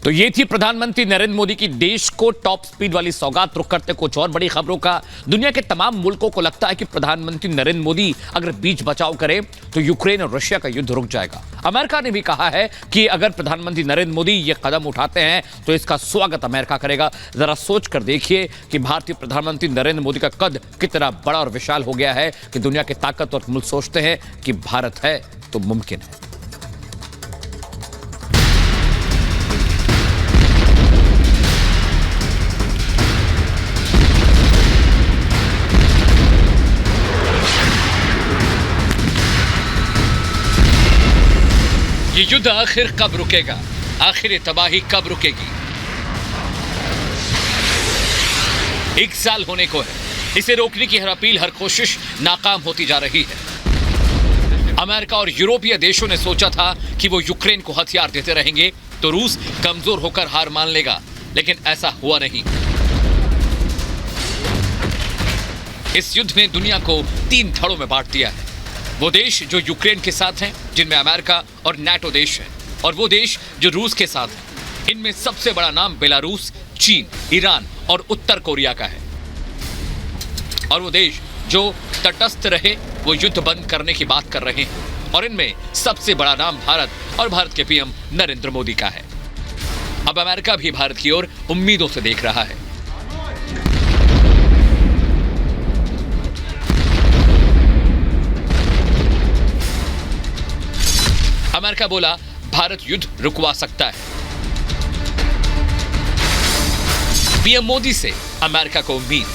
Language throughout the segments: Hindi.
तो ये थी प्रधानमंत्री नरेंद्र मोदी की देश को टॉप स्पीड वाली सौगात। रुक करते कुछ और बड़ी खबरों का। दुनिया के तमाम मुल्कों को लगता है कि प्रधानमंत्री नरेंद्र मोदी अगर बीच बचाव करे तो यूक्रेन और रशिया का युद्ध रुक जाएगा। अमेरिका ने भी कहा है कि अगर प्रधानमंत्री नरेंद्र मोदी ये कदम उठाते हैं तो इसका स्वागत अमेरिका करेगा। जरा सोच कर देखिए कि भारतीय प्रधानमंत्री नरेंद्र मोदी का कद कितना बड़ा और विशाल हो गया है कि दुनिया के ताकतवर मुल्क सोचते हैं कि भारत है तो मुमकिन है। ये युद्ध आखिर कब रुकेगा? आखिर ये तबाही कब रुकेगी? 1 साल होने को है। इसे रोकने की हर अपील, हर कोशिश नाकाम होती जा रही है। अमेरिका और यूरोपीय देशों ने सोचा था कि वो यूक्रेन को हथियार देते रहेंगे तो रूस कमजोर होकर हार मान लेगा, लेकिन ऐसा हुआ नहीं। इस युद्ध ने दुनिया को 3 धड़ों में बांट दिया है। वो देश जो यूक्रेन के साथ हैं, जिनमें अमेरिका और नाटो देश हैं, और वो देश जो रूस के साथ हैं। इनमें सबसे बड़ा नाम बेलारूस, चीन, ईरान और उत्तर कोरिया का है। और वो देश जो तटस्थ रहे वो युद्ध बंद करने की बात कर रहे हैं। और इनमें सबसे बड़ा नाम भारत और भारत के पीएम नरेंद्र मोदी का है। अब अमेरिका भी भारत की ओर उम्मीदों से देख रहा है। अमेरिका बोला भारत युद्ध रुकवा सकता है। पीएम मोदी से अमेरिका को उम्मीद।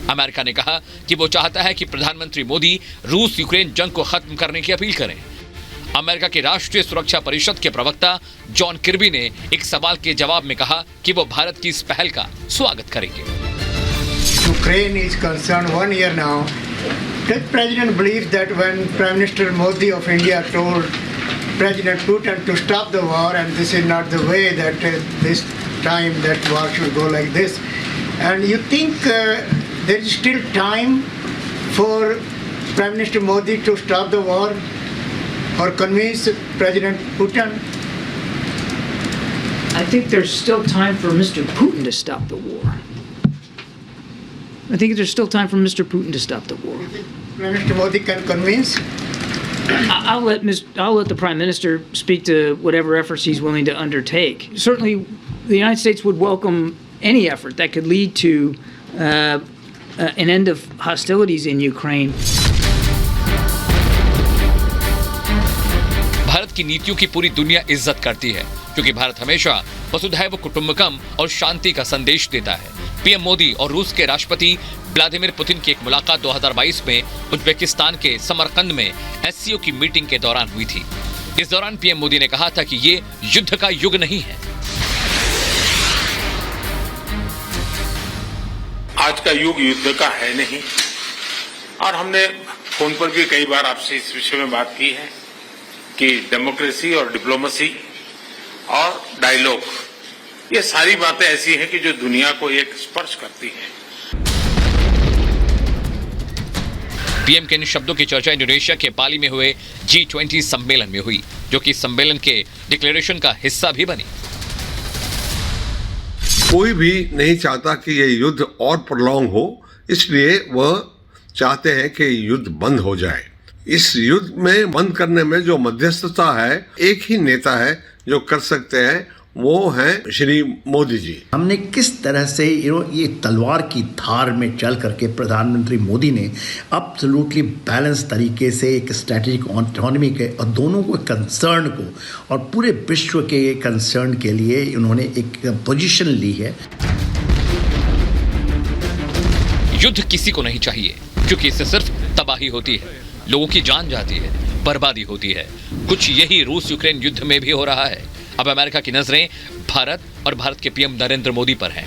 अमेरिका ने कहा कि वो चाहता है कि प्रधानमंत्री मोदी रूस यूक्रेन जंग को खत्म करने की अपील करें। अमेरिका के राष्ट्रीय सुरक्षा परिषद के प्रवक्ता जॉन किर्बी ने एक सवाल के जवाब में कहा कि वो भारत की इस पहल का स्वागत करेंगे। Ukraine is concerned 1 year now. The President believes that when Prime Minister Modi of India told President Putin to stop the war, and this is not the way that this time that war should go like this. And you think there is still time for Prime Minister Modi to stop the war or convince President Putin? I think there's still time for Mr. Putin to stop the war. I think there's still time for Mr. Putin to stop the war. Prime Minister Modi can convince? I'll let the Prime Minister speak to whatever efforts he's willing to undertake. Certainly, the United States would welcome any effort that could lead to an end of hostilities in Ukraine. Bharat की नीतियों की पूरी दुनिया इज्जत करती है, क्योंकि भारत हमेशा वसुधैव कुटुंबकम और शांति का संदेश देता है। पीएम मोदी और रूस के राष्ट्रपति व्लादिमीर पुतिन की एक मुलाकात 2022 में उज्बेकिस्तान के समरकंद में एससीओ की मीटिंग के दौरान हुई थी। इस दौरान पीएम मोदी ने कहा था कि ये युद्ध का युग नहीं है। आज का युग युद्ध का है नहीं, और हमने फोन पर भी कई बार आपसे इस विषय में बात की है कि डेमोक्रेसी और डिप्लोमेसी और डायलॉग, ये सारी बातें ऐसी हैं कि जो दुनिया को एक स्पर्श करती हैं। पीएम के इन शब्दों की चर्चा इंडोनेशिया के पाली में हुए G20 सम्मेलन में हुई, जो कि सम्मेलन के डिक्लेरेशन का हिस्सा भी बनी। कोई भी नहीं चाहता कि ये युद्ध और प्रोलॉन्ग हो, इसलिए वह चाहते हैं कि युद्ध बंद हो जाए। इस युद्ध में बंद करने में जो मध्यस्थता है, एक ही नेता है जो कर सकते हैं, वो हैं श्री मोदी जी। हमने किस तरह से ये तलवार की धार में चल करके प्रधानमंत्री मोदी ने एब्सोल्युटली बैलेंस तरीके से एक स्ट्रैटेजिक ऑटोनॉमी के और दोनों को कंसर्न को और पूरे विश्व के कंसर्न के लिए उन्होंने एक पोजीशन ली है। युद्ध किसी को नहीं चाहिए, क्योंकि इससे सिर्फ तबाही होती है, लोगों की जान जाती है, बर्बादी होती है। कुछ यही रूस यूक्रेन युद्ध में भी हो रहा है। अब अमेरिका की नजरें भारत और भारत के पीएम नरेंद्र मोदी पर हैं।